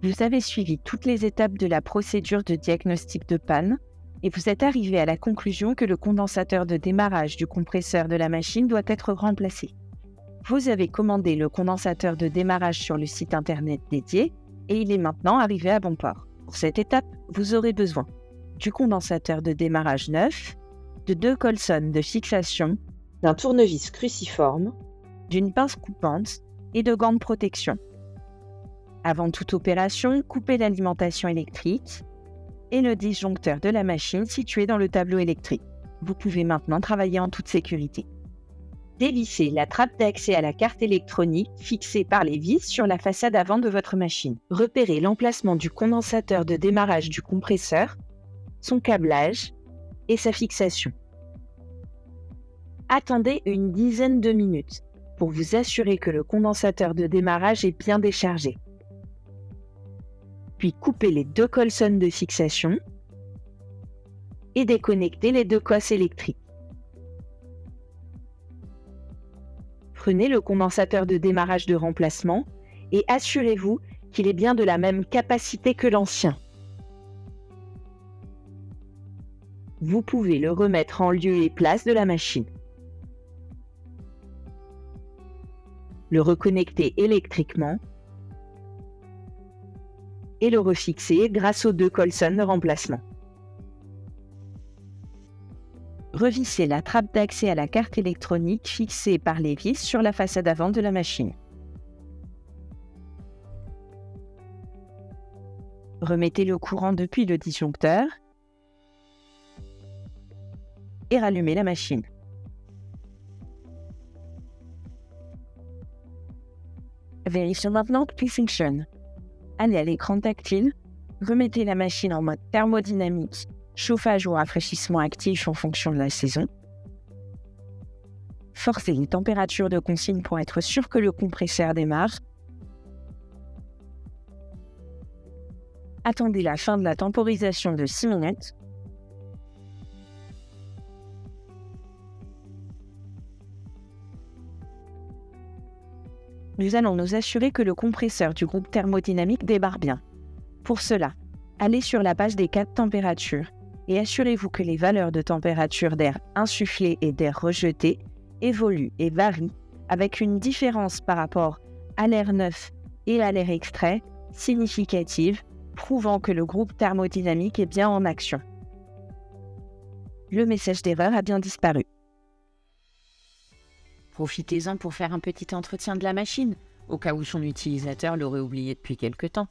Vous avez suivi toutes les étapes de la procédure de diagnostic de panne et vous êtes arrivé à la conclusion que le condensateur de démarrage du compresseur de la machine doit être remplacé. Vous avez commandé le condensateur de démarrage sur le site internet dédié et il est maintenant arrivé à bon port. Pour cette étape, vous aurez besoin du condensateur de démarrage neuf, de 2 colsonnes de fixation, d'un tournevis cruciforme, d'une pince coupante et de gants de protection. Avant toute opération, coupez l'alimentation électrique et le disjoncteur de la machine situé dans le tableau électrique. Vous pouvez maintenant travailler en toute sécurité. Dévissez la trappe d'accès à la carte électronique fixée par les vis sur la façade avant de votre machine. Repérez l'emplacement du condensateur de démarrage du compresseur, son câblage et sa fixation. Attendez une dizaine de minutes pour vous assurer que le condensateur de démarrage est bien déchargé. Puis coupez les 2 colsonnes de fixation et déconnectez les 2 cosses électriques. Prenez le condensateur de démarrage de remplacement et assurez-vous qu'il est bien de la même capacité que l'ancien. Vous pouvez le remettre en lieu et place de la machine. Le reconnecter électriquement et le refixer grâce aux 2 colsonnes de remplacement. Revissez la trappe d'accès à la carte électronique fixée par les vis sur la façade avant de la machine. Remettez le courant depuis le disjoncteur et rallumez la machine. Vérifiez maintenant que tout fonctionne. Allez à l'écran tactile, remettez la machine en mode thermodynamique, chauffage ou rafraîchissement actif en fonction de la saison. Forcez les températures de consigne pour être sûr que le compresseur démarre. Attendez la fin de la temporisation de 6 minutes. Nous allons nous assurer que le compresseur du groupe thermodynamique démarre bien. Pour cela, allez sur la page des 4 températures et assurez-vous que les valeurs de température d'air insufflé et d'air rejeté évoluent et varient avec une différence par rapport à l'air neuf et à l'air extrait significative, prouvant que le groupe thermodynamique est bien en action. Le message d'erreur a bien disparu. Profitez-en pour faire un petit entretien de la machine, au cas où son utilisateur l'aurait oublié depuis quelque temps.